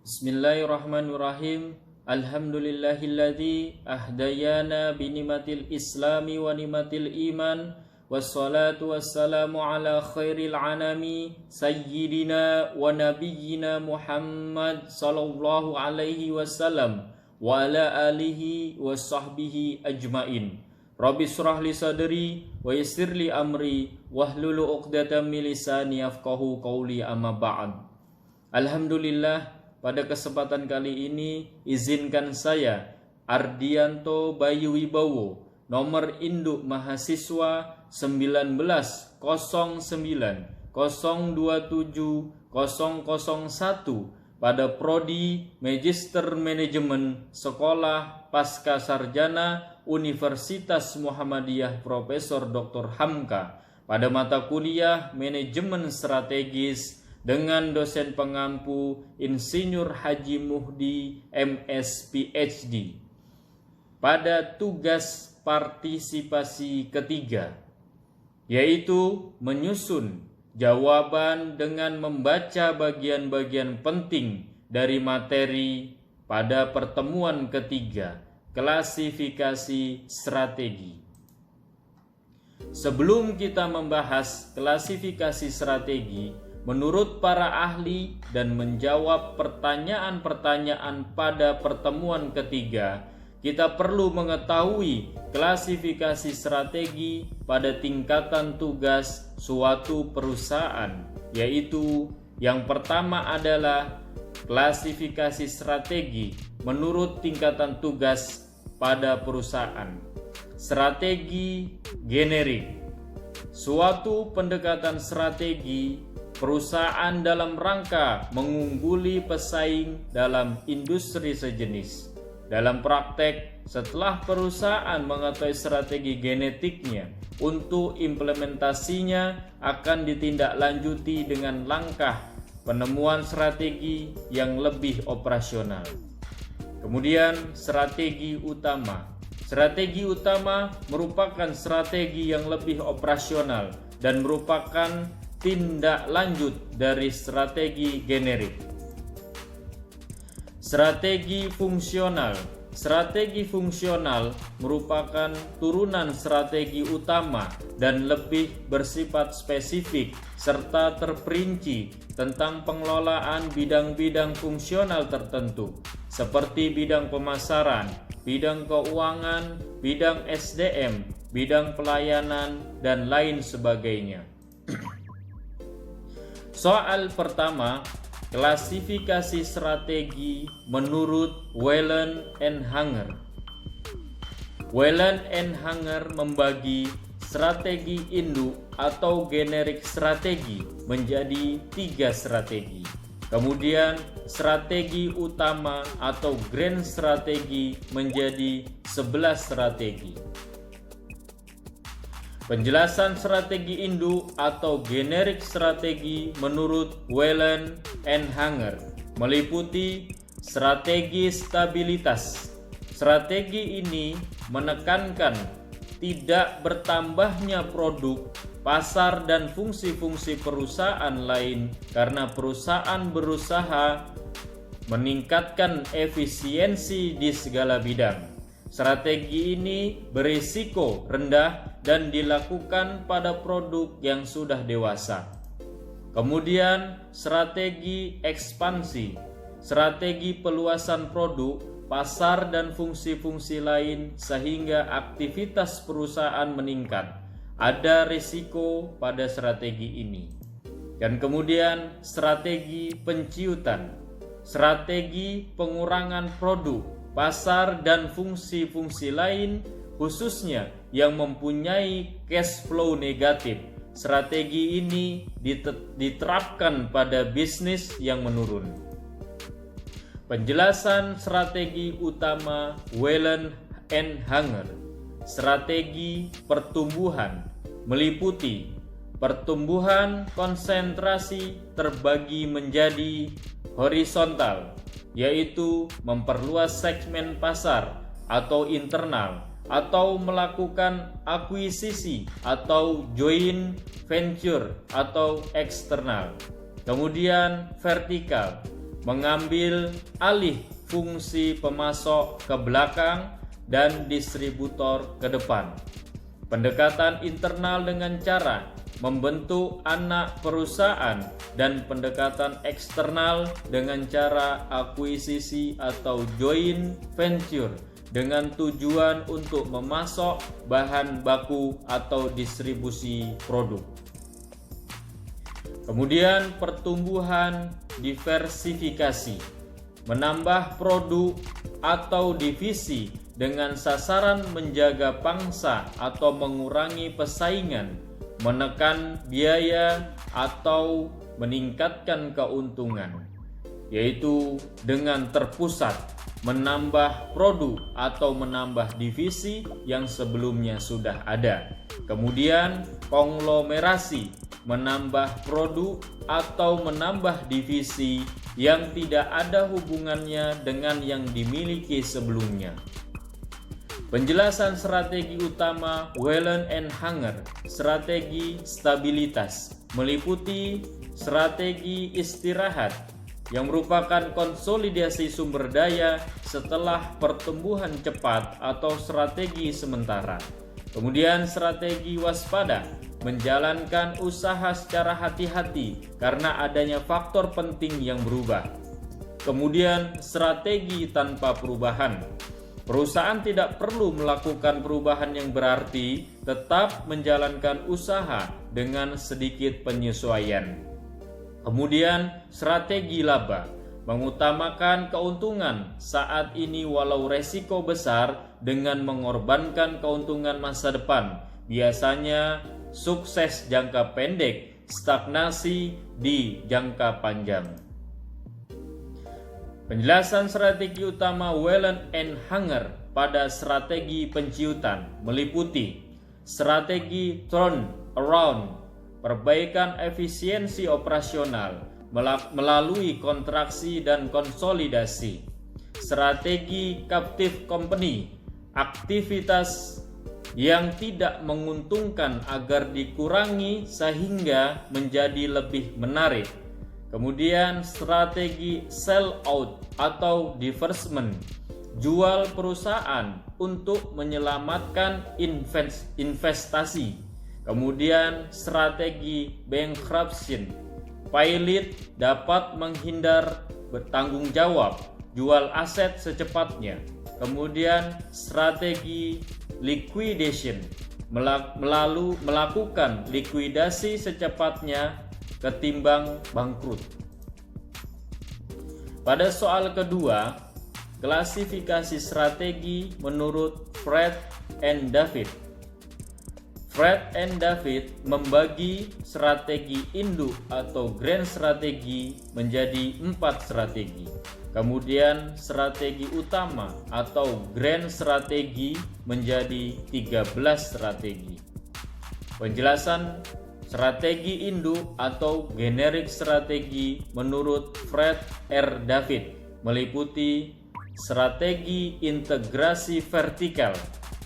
Bismillahirrahmanirrahim. Alhamdulillahilladzi ahdayana binimatil islami wa nimatil iman. Wassalatu wassalamu ala khairil anami sayyidina wa nabiyyina Muhammad sallallahu alaihi wasallam wa ala alihi wa sahbihi ajmain. Rabbi shrah li sadri wa yassir li amri wahlul 'uqdatam min lisani yafqahu qawli, amma ba'd. Alhamdulillah, pada kesempatan kali ini izinkan saya Ardianto Bayu Wibowo, nomor induk mahasiswa 1909 027 001 pada prodi Magister Manajemen Sekolah Pasca Sarjana Universitas Muhammadiyah Profesor Dr. Hamka pada mata kuliah Manajemen Strategis dengan dosen pengampu Insinyur Haji Muhdi MS PhD pada tugas partisipasi ketiga, yaitu menyusun jawaban dengan membaca bagian-bagian penting dari materi pada pertemuan ketiga, klasifikasi strategi. Sebelum kita membahas klasifikasi strategi menurut para ahli dan menjawab pertanyaan-pertanyaan pada pertemuan ketiga, kita perlu mengetahui klasifikasi strategi pada tingkatan tugas suatu perusahaan, yaitu yang pertama adalah klasifikasi strategi menurut tingkatan tugas pada perusahaan. Strategi generik, suatu pendekatan strategi perusahaan dalam rangka mengungguli pesaing dalam industri sejenis. Dalam praktek, setelah perusahaan mengetahui strategi genetiknya, untuk implementasinya akan ditindaklanjuti dengan langkah penemuan strategi yang lebih operasional. Kemudian, strategi utama. Strategi utama merupakan strategi yang lebih operasional dan merupakan tindak lanjut dari strategi generik. Strategi fungsional. Strategi fungsional merupakan turunan strategi utama dan lebih bersifat spesifik serta terperinci tentang pengelolaan bidang-bidang fungsional tertentu seperti bidang pemasaran, bidang keuangan, bidang SDM, bidang pelayanan, dan lain sebagainya. Soal pertama, klasifikasi strategi menurut Whelan and Hanger. Whelan and Hanger membagi strategi induk atau generik strategi menjadi 3 strategi. Kemudian strategi utama atau grand strategi menjadi 11 strategi. Penjelasan strategi induk atau generik strategi menurut Whelan and Hanger meliputi strategi stabilitas. Strategi ini menekankan tidak bertambahnya produk, pasar, dan fungsi-fungsi perusahaan lain karena perusahaan berusaha meningkatkan efisiensi di segala bidang. Strategi ini berisiko rendah dan dilakukan pada produk yang sudah dewasa. Kemudian strategi ekspansi, strategi peluasan produk, pasar, dan fungsi-fungsi lain sehingga aktivitas perusahaan meningkat. Ada risiko pada strategi ini. Dan kemudian strategi penciutan, strategi pengurangan produk, pasar, dan fungsi-fungsi lain khususnya yang mempunyai cash flow negatif. Strategi ini diterapkan pada bisnis yang menurun. Penjelasan strategi utama Whelan and Hanger. Strategi pertumbuhan meliputi pertumbuhan konsentrasi terbagi menjadi horizontal, yaitu memperluas segmen pasar atau internal, atau melakukan akuisisi atau joint venture atau eksternal. Kemudian vertikal, mengambil alih fungsi pemasok ke belakang dan distributor ke depan. Pendekatan internal dengan cara membentuk anak perusahaan dan pendekatan eksternal dengan cara akuisisi atau joint venture dengan tujuan untuk memasok bahan baku atau distribusi produk. Kemudian pertumbuhan diversifikasi, menambah produk atau divisi dengan sasaran menjaga pangsa atau mengurangi persaingan, menekan biaya atau meningkatkan keuntungan, yaitu dengan terpusat menambah produk atau menambah divisi yang sebelumnya sudah ada. Kemudian konglomerasi, menambah produk atau menambah divisi yang tidak ada hubungannya dengan yang dimiliki sebelumnya. Penjelasan strategi utama Whelan and Hanger, strategi stabilitas, meliputi strategi istirahat yang merupakan konsolidasi sumber daya setelah pertumbuhan cepat atau strategi sementara. Kemudian strategi waspada, menjalankan usaha secara hati-hati karena adanya faktor penting yang berubah. Kemudian strategi tanpa perubahan. Perusahaan tidak perlu melakukan perubahan yang berarti, tetap menjalankan usaha dengan sedikit penyesuaian. Kemudian strategi laba, mengutamakan keuntungan saat ini walau resiko besar dengan mengorbankan keuntungan masa depan. Biasanya sukses jangka pendek, stagnasi di jangka panjang. Penjelasan strategi utama Whelan and Hanger pada strategi penciutan meliputi strategi turnaround, perbaikan efisiensi operasional melalui kontraksi dan konsolidasi. Strategi captive company, aktivitas yang tidak menguntungkan agar dikurangi sehingga menjadi lebih menarik. Kemudian strategi sell out atau divestment, jual perusahaan untuk menyelamatkan investasi. Kemudian strategi bankruptcy, pilot dapat menghindar bertanggung jawab, jual aset secepatnya. Kemudian strategi liquidation, melakukan likuidasi secepatnya ketimbang bangkrut. Pada soal kedua, klasifikasi strategi menurut Fred and David. Fred and David membagi strategi induk atau grand strategi menjadi 4 strategi. Kemudian strategi utama atau grand strategi menjadi 13 strategi. Penjelasan strategi induk atau generic strategi menurut Fred R. David meliputi strategi integrasi vertikal.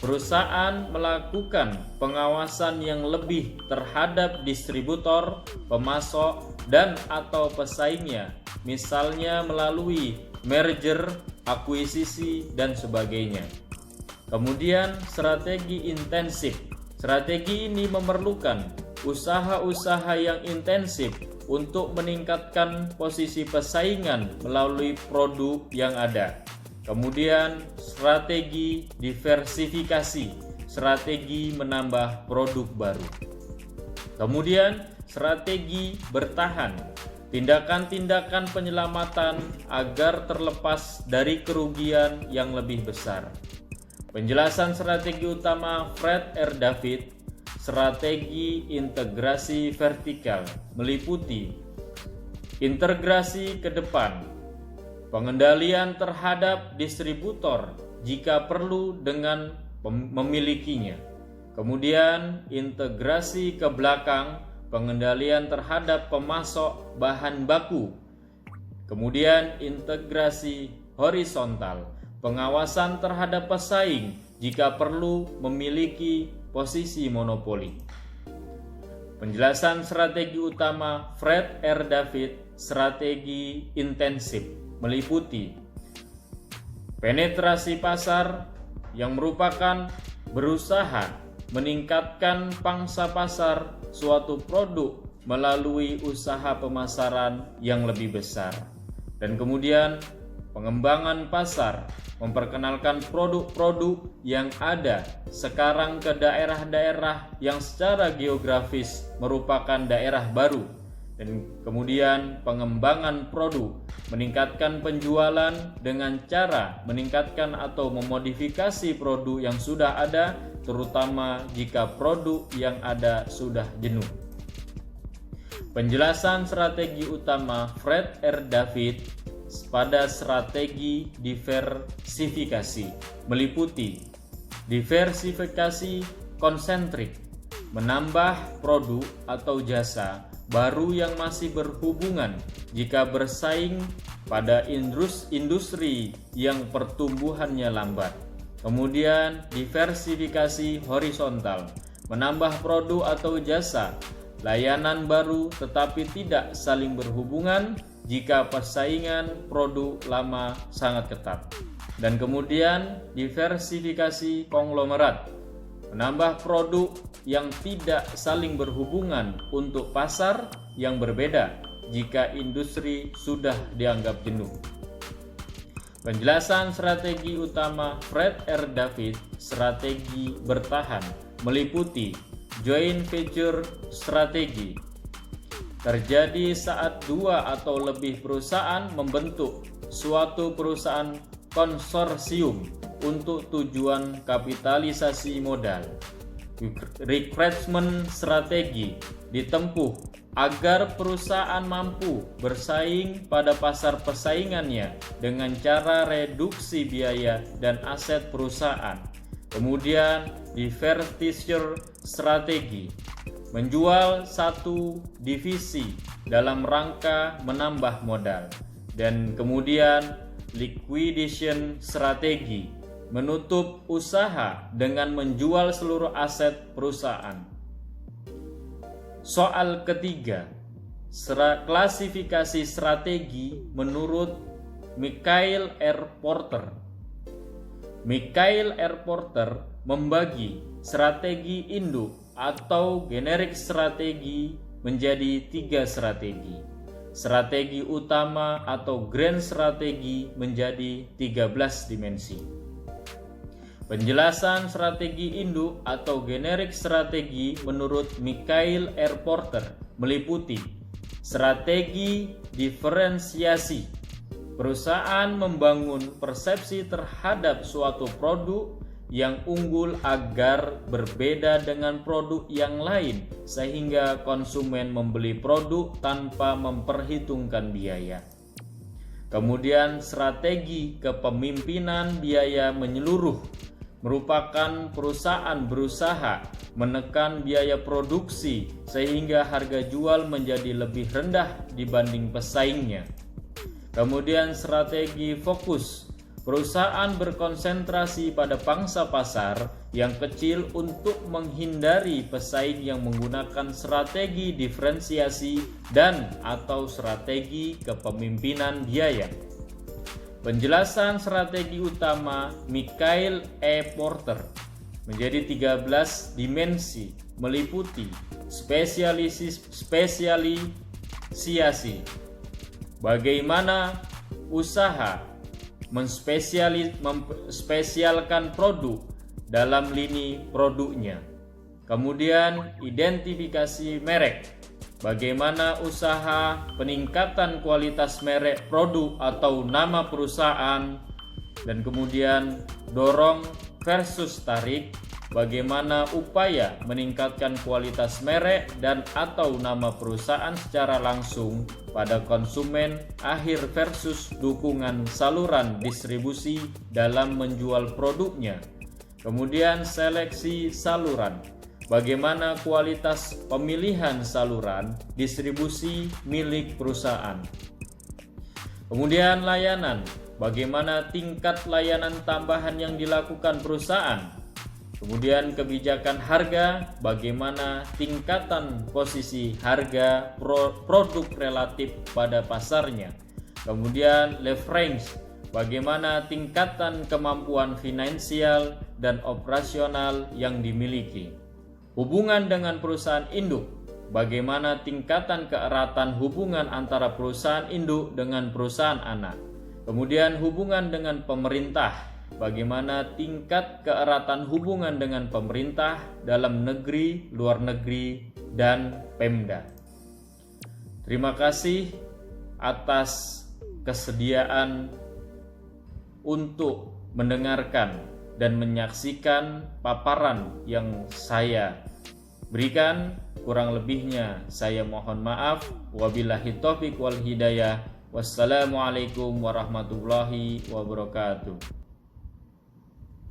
Perusahaan melakukan pengawasan yang lebih terhadap distributor, pemasok, dan atau pesaingnya, misalnya melalui merger, akuisisi, dan sebagainya. Kemudian strategi intensif. Strategi ini memerlukan usaha-usaha yang intensif untuk meningkatkan posisi persaingan melalui produk yang ada. Kemudian strategi diversifikasi, strategi menambah produk baru. Kemudian strategi bertahan, tindakan-tindakan penyelamatan agar terlepas dari kerugian yang lebih besar. Penjelasan strategi utama Fred R. David, strategi integrasi vertikal meliputi integrasi ke depan, pengendalian terhadap distributor jika perlu dengan memilikinya. Kemudian integrasi ke belakang, pengendalian terhadap pemasok bahan baku. Kemudian integrasi horizontal, pengawasan terhadap pesaing jika perlu memiliki posisi monopoli. Penjelasan strategi utama Fred R. David, strategi intensif meliputi penetrasi pasar yang merupakan berusaha meningkatkan pangsa pasar suatu produk melalui usaha pemasaran yang lebih besar. Dan kemudian pengembangan pasar, memperkenalkan produk-produk yang ada sekarang ke daerah-daerah yang secara geografis merupakan daerah baru. Dan kemudian pengembangan produk, meningkatkan penjualan dengan cara meningkatkan atau memodifikasi produk yang sudah ada, terutama jika produk yang ada sudah jenuh. Penjelasan strategi utama Fred R. David pada strategi diversifikasi meliputi diversifikasi konsentrik, menambah produk atau jasa baru yang masih berhubungan jika bersaing pada industri yang pertumbuhannya lambat. Kemudian diversifikasi horizontal, menambah produk atau jasa layanan baru tetapi tidak saling berhubungan jika persaingan produk lama sangat ketat. Dan kemudian diversifikasi konglomerat, menambah produk yang tidak saling berhubungan untuk pasar yang berbeda jika industri sudah dianggap jenuh. Penjelasan strategi utama Fred R. David, strategi bertahan, meliputi joint venture strategi. Terjadi saat dua atau lebih perusahaan membentuk suatu perusahaan konsorsium untuk tujuan kapitalisasi modal. Recruitment strategi ditempuh agar perusahaan mampu bersaing pada pasar persaingannya dengan cara reduksi biaya dan aset perusahaan. Kemudian divestiture strategi, menjual satu divisi dalam rangka menambah modal. Dan kemudian liquidation strategi, menutup usaha dengan menjual seluruh aset perusahaan. Soal ketiga, klasifikasi strategi menurut Michael R. Porter. Michael R. Porter membagi strategi induk atau generik strategi menjadi 3 strategi. Strategi utama atau grand strategi menjadi 13 dimensi. Penjelasan strategi induk atau generik strategi menurut Michael R. Porter meliputi strategi diferensiasi. Perusahaan membangun persepsi terhadap suatu produk yang unggul agar berbeda dengan produk yang lain sehingga konsumen membeli produk tanpa memperhitungkan biaya. Kemudian strategi kepemimpinan biaya menyeluruh merupakan perusahaan berusaha menekan biaya produksi sehingga harga jual menjadi lebih rendah dibanding pesaingnya. Kemudian strategi fokus, perusahaan berkonsentrasi pada pangsa pasar yang kecil untuk menghindari pesaing yang menggunakan strategi diferensiasi dan atau strategi kepemimpinan biaya. Penjelasan strategi utama Michael E. Porter menjadi 13 dimensi meliputi spesialisasi. Bagaimana usaha menspesialkan produk dalam lini produknya. Kemudian identifikasi merek. Bagaimana usaha peningkatan kualitas merek produk atau nama perusahaan. Dan kemudian dorong versus tarik. Bagaimana upaya meningkatkan kualitas merek dan atau nama perusahaan secara langsung pada konsumen akhir versus dukungan saluran distribusi dalam menjual produknya. Kemudian seleksi saluran. Bagaimana kualitas pemilihan saluran distribusi milik perusahaan. Kemudian layanan. Bagaimana tingkat layanan tambahan yang dilakukan perusahaan. Kemudian kebijakan harga, bagaimana tingkatan posisi harga produk relatif pada pasarnya. Kemudian leverage, bagaimana tingkatan kemampuan finansial dan operasional yang dimiliki. Hubungan dengan perusahaan induk, bagaimana tingkatan keeratan hubungan antara perusahaan induk dengan perusahaan anak. Kemudian hubungan dengan pemerintah, bagaimana tingkat keeratan hubungan dengan pemerintah dalam negeri, luar negeri, dan Pemda. Terima kasih atas kesediaan untuk mendengarkan dan menyaksikan paparan yang saya berikan. Kurang lebihnya saya mohon maaf. Wabillahi taufiq wal hidayah. Wassalamualaikum warahmatullahi wabarakatuh.